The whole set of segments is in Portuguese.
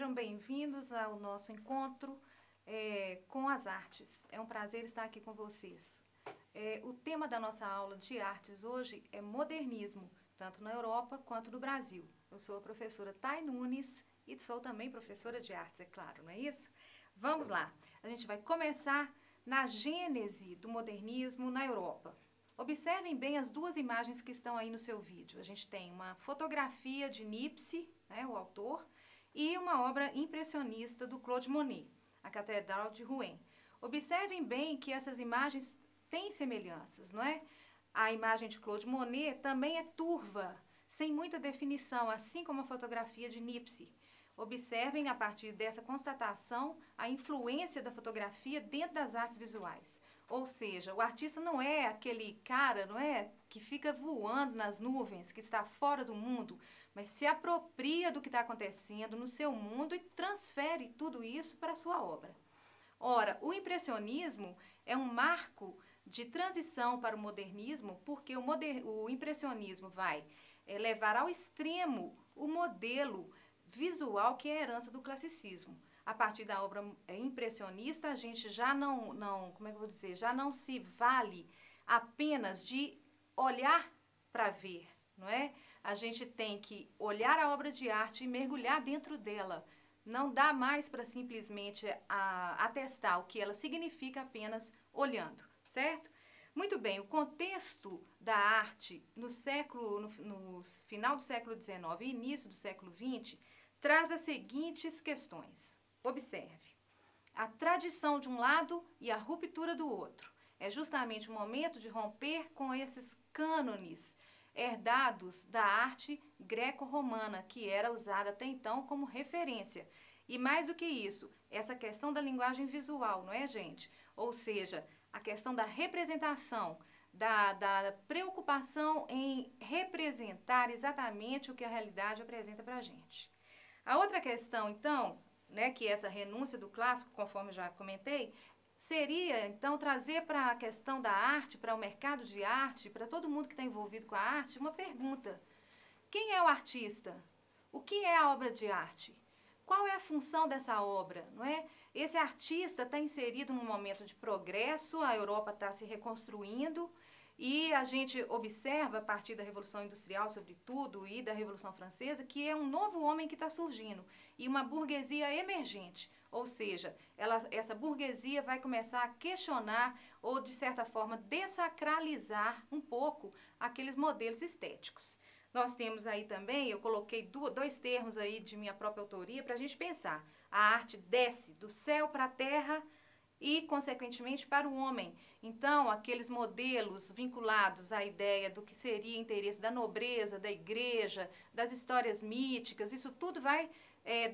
Sejam bem-vindos ao nosso encontro com as artes. É um prazer estar aqui com vocês. O tema da nossa aula de artes hoje é modernismo, tanto na Europa quanto no Brasil. Eu sou a professora Thay Nunes e sou também professora de artes, é claro, não é isso? Vamos lá, a gente vai começar na gênese do modernismo na Europa. Observem bem as duas imagens que estão aí no seu vídeo. A gente tem uma fotografia de Niepce, né, o autor, e uma obra impressionista do Claude Monet, a Catedral de Rouen. Observem bem que essas imagens têm semelhanças, não é? A imagem de Claude Monet também é turva, sem muita definição, assim como a fotografia de Niepce. Observem, a partir dessa constatação, a influência da fotografia dentro das artes visuais. Ou seja, o artista não é aquele cara, não é, que fica voando nas nuvens, que está fora do mundo, mas se apropria do que está acontecendo no seu mundo e transfere tudo isso para a sua obra. Ora, o impressionismo é um marco de transição para o modernismo, porque o impressionismo vai levar ao extremo o modelo visual que é a herança do classicismo. A partir da obra impressionista, a gente já como é que eu vou dizer, já não se vale apenas de olhar para ver, não é? A gente tem que olhar a obra de arte e mergulhar dentro dela. Não dá mais para simplesmente atestar o que ela significa apenas olhando, certo? Muito bem, o contexto da arte no final do século XIX e início do século XX traz as seguintes questões. Observe, a tradição de um lado e a ruptura do outro. É justamente o momento de romper com esses cânones herdados da arte greco-romana, que era usada até então como referência. E mais do que isso, essa questão da linguagem visual, não é, gente? Ou seja, a questão da representação, da preocupação em representar exatamente o que a realidade apresenta para a gente. A outra questão, então, né, que é essa renúncia do clássico, conforme já comentei, seria, então, trazer para a questão da arte, para o mercado de arte, para todo mundo que está envolvido com a arte, uma pergunta. Quem é o artista? O que é a obra de arte? Qual é a função dessa obra, não é? Esse artista está inserido num momento de progresso, a Europa está se reconstruindo e a gente observa, a partir da Revolução Industrial, sobretudo, e da Revolução Francesa, que é um novo homem que está surgindo e uma burguesia emergente. Ou seja, essa burguesia vai começar a questionar ou, de certa forma, dessacralizar um pouco aqueles modelos estéticos. Nós temos aí também, eu coloquei dois termos aí de minha própria autoria para a gente pensar. A arte desce do céu para a terra e, consequentemente, para o homem. Então, aqueles modelos vinculados à ideia do que seria interesse da nobreza, da igreja, das histórias míticas, isso tudo vai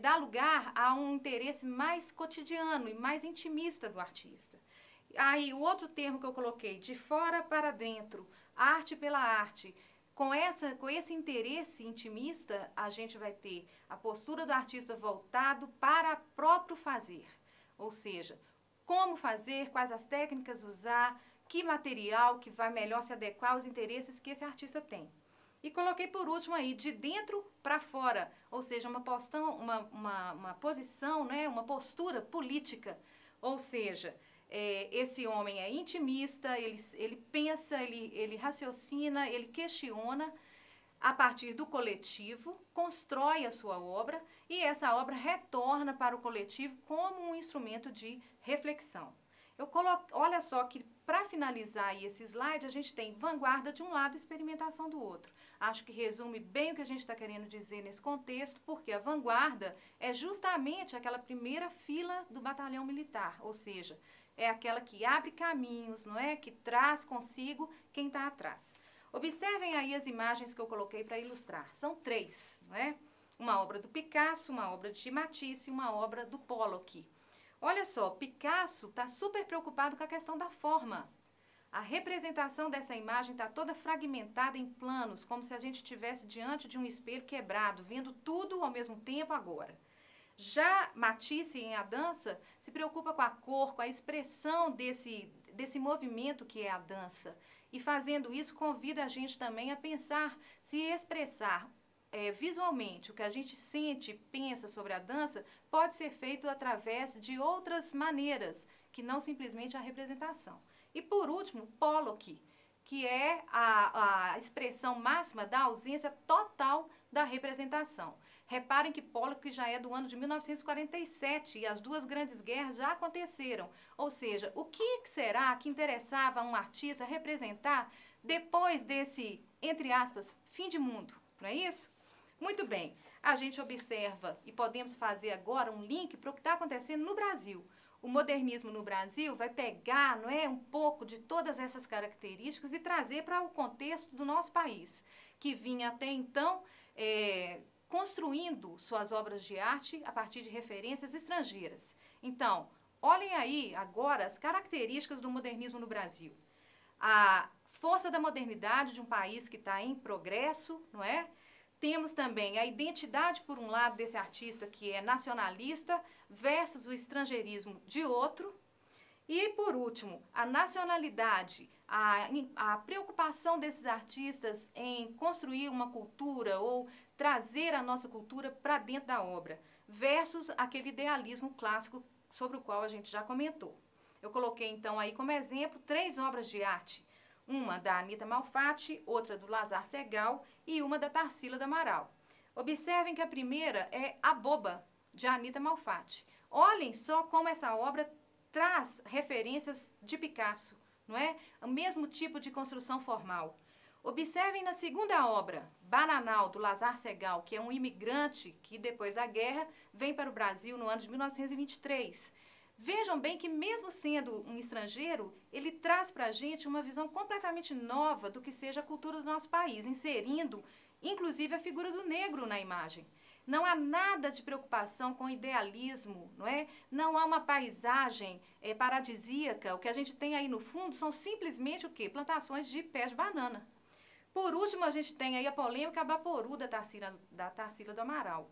dar lugar a um interesse mais cotidiano e mais intimista do artista. Aí, o outro termo que eu coloquei, de fora para dentro, arte pela arte. Com esse interesse intimista, a gente vai ter a postura do artista voltado para o próprio fazer. Ou seja, como fazer, quais as técnicas usar, que material que vai melhor se adequar aos interesses que esse artista tem. E coloquei por último aí, de dentro para fora, ou seja, uma posição, né, uma postura política. Ou seja, esse homem é intimista, ele pensa, ele raciocina, ele questiona a partir do coletivo, constrói a sua obra e essa obra retorna para o coletivo como um instrumento de reflexão. Olha só que para finalizar aí esse slide, a gente tem vanguarda de um lado e experimentação do outro. Acho que resume bem o que a gente está querendo dizer nesse contexto, porque a vanguarda é justamente aquela primeira fila do batalhão militar, ou seja, é aquela que abre caminhos, não é? Que traz consigo quem está atrás. Observem aí as imagens que eu coloquei para ilustrar. São três, não é? Uma obra do Picasso, uma obra de Matisse e uma obra do Pollock. Olha só, Picasso está super preocupado com a questão da forma. A representação dessa imagem está toda fragmentada em planos, como se a gente estivesse diante de um espelho quebrado, vendo tudo ao mesmo tempo agora. Já Matisse, em A Dança, se preocupa com a cor, com a expressão desse movimento que é a dança. E fazendo isso, convida a gente também a pensar, se expressar visualmente, o que a gente sente, pensa sobre a dança, pode ser feito através de outras maneiras, que não simplesmente a representação. E por último, Pollock, que é a expressão máxima da ausência total da representação. Reparem que Pollock já é do ano de 1947 e as duas grandes guerras já aconteceram. Ou seja, o que será que interessava a um artista representar depois desse, entre aspas, fim de mundo? Não é isso? Muito bem, a gente observa e podemos fazer agora um link para o que está acontecendo no Brasil. O modernismo no Brasil vai pegar, não é, um pouco de todas essas características e trazer para o contexto do nosso país, que vinha até então construindo suas obras de arte a partir de referências estrangeiras. Então, olhem aí agora as características do modernismo no Brasil. A força da modernidade de um país que está em progresso, não é? Temos também a identidade, por um lado, desse artista que é nacionalista versus o estrangeirismo de outro. E, por último, a nacionalidade, a preocupação desses artistas em construir uma cultura ou trazer a nossa cultura para dentro da obra, versus aquele idealismo clássico sobre o qual a gente já comentou. Eu coloquei, então, aí como exemplo 3 obras de arte. Uma da Anita Malfatti, outra do Lazar Segal e uma da Tarsila do Amaral. Observem que a primeira é A Boba, de Anita Malfatti. Olhem só como essa obra traz referências de Picasso, não é? O mesmo tipo de construção formal. Observem na segunda obra, Bananal, do Lazar Segal, que é um imigrante que depois da guerra vem para o Brasil no ano de 1923. Vejam bem que mesmo sendo um estrangeiro, ele traz para a gente uma visão completamente nova do que seja a cultura do nosso país, inserindo inclusive a figura do negro na imagem. Não há nada de preocupação com idealismo, não é? Não há uma paisagem paradisíaca. O que a gente tem aí no fundo são simplesmente o quê? Plantações de pés de banana. Por último, a gente tem aí a polêmica Abaporu da Tarsila do Amaral.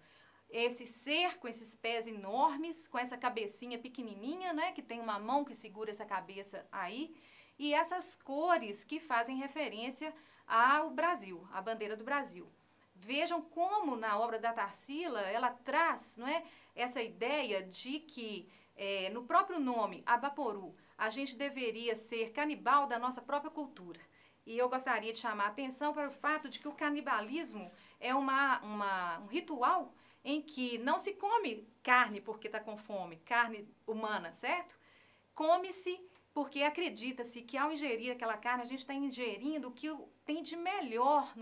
Esse ser com esses pés enormes, com essa cabecinha pequenininha, né, que tem uma mão que segura essa cabeça aí, e essas cores que fazem referência ao Brasil, à bandeira do Brasil. Vejam como na obra da Tarsila ela traz, não é, essa ideia de que no próprio nome, Abaporu, a gente deveria ser canibal da nossa própria cultura. E eu gostaria de chamar a atenção para o fato de que o canibalismo é um ritual em que não se come carne porque está com fome, carne humana, certo? Come-se porque acredita-se que ao ingerir aquela carne, a gente está ingerindo o que tem de melhor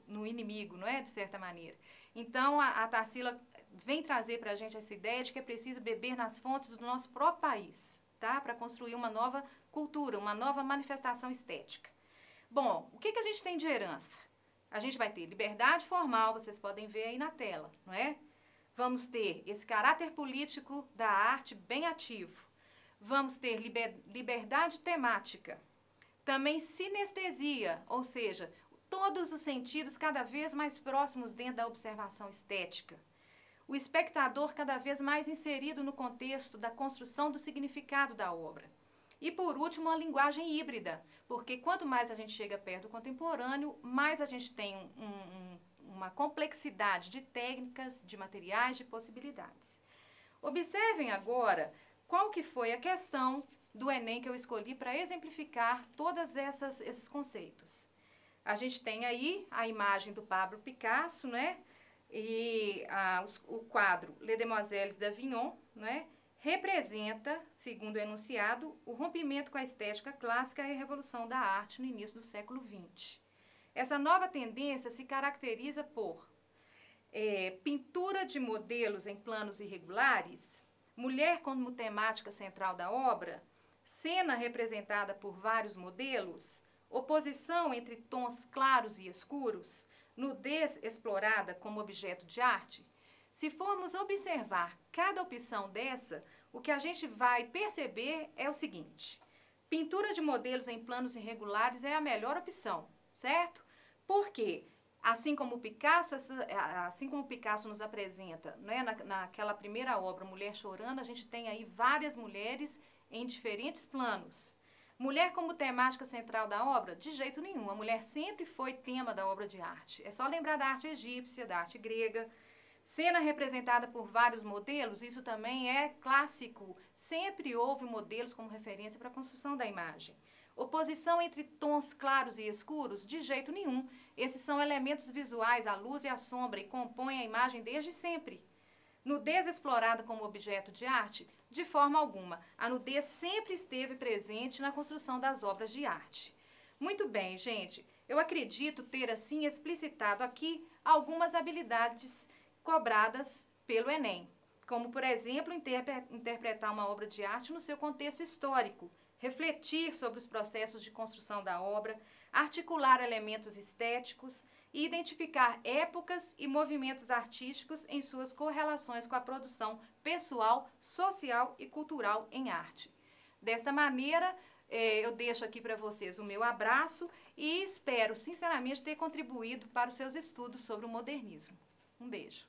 no inimigo, não é? De certa maneira. Então, a Tarsila vem trazer para a gente essa ideia de que é preciso beber nas fontes do nosso próprio país, tá? Para construir uma nova cultura, uma nova manifestação estética. Bom, o que a gente tem de herança? A gente vai ter liberdade formal, vocês podem ver aí na tela, não é? Vamos ter esse caráter político da arte bem ativo. Vamos ter liberdade temática. Também sinestesia, ou seja, todos os sentidos cada vez mais próximos dentro da observação estética. O espectador cada vez mais inserido no contexto da construção do significado da obra. E, por último, a linguagem híbrida, porque quanto mais a gente chega perto do contemporâneo, mais a gente tem uma complexidade de técnicas, de materiais, de possibilidades. Observem agora qual que foi a questão do Enem que eu escolhi para exemplificar todos esses conceitos. A gente tem aí a imagem do Pablo Picasso, né? E o quadro Les Demoiselles d'Avignon, né? Representa, segundo o enunciado, o rompimento com a estética clássica e a revolução da arte no início do século XX. Essa nova tendência se caracteriza por pintura de modelos em planos irregulares, mulher como temática central da obra, cena representada por vários modelos, oposição entre tons claros e escuros, nudez explorada como objeto de arte. Se formos observar cada opção dessa, o que a gente vai perceber é o seguinte: pintura de modelos em planos irregulares é a melhor opção, certo? Por quê? Assim como o Picasso nos apresenta, né, naquela primeira obra, Mulher Chorando, a gente tem aí várias mulheres em diferentes planos. Mulher como temática central da obra? De jeito nenhum. A mulher sempre foi tema da obra de arte. É só lembrar da arte egípcia, da arte grega. Cena representada por vários modelos, isso também é clássico. Sempre houve modelos como referência para a construção da imagem. Oposição entre tons claros e escuros? De jeito nenhum. Esses são elementos visuais, a luz e a sombra, e compõem a imagem desde sempre. Nudez explorada como objeto de arte? De forma alguma. A nudez sempre esteve presente na construção das obras de arte. Muito bem, gente. Eu acredito ter, assim, explicitado aqui algumas habilidades cobradas pelo Enem, como, por exemplo, interpretar uma obra de arte no seu contexto histórico, refletir sobre os processos de construção da obra, articular elementos estéticos e identificar épocas e movimentos artísticos em suas correlações com a produção pessoal, social e cultural em arte. Desta maneira, eu deixo aqui para vocês o meu abraço e espero, sinceramente, ter contribuído para os seus estudos sobre o modernismo. Um beijo.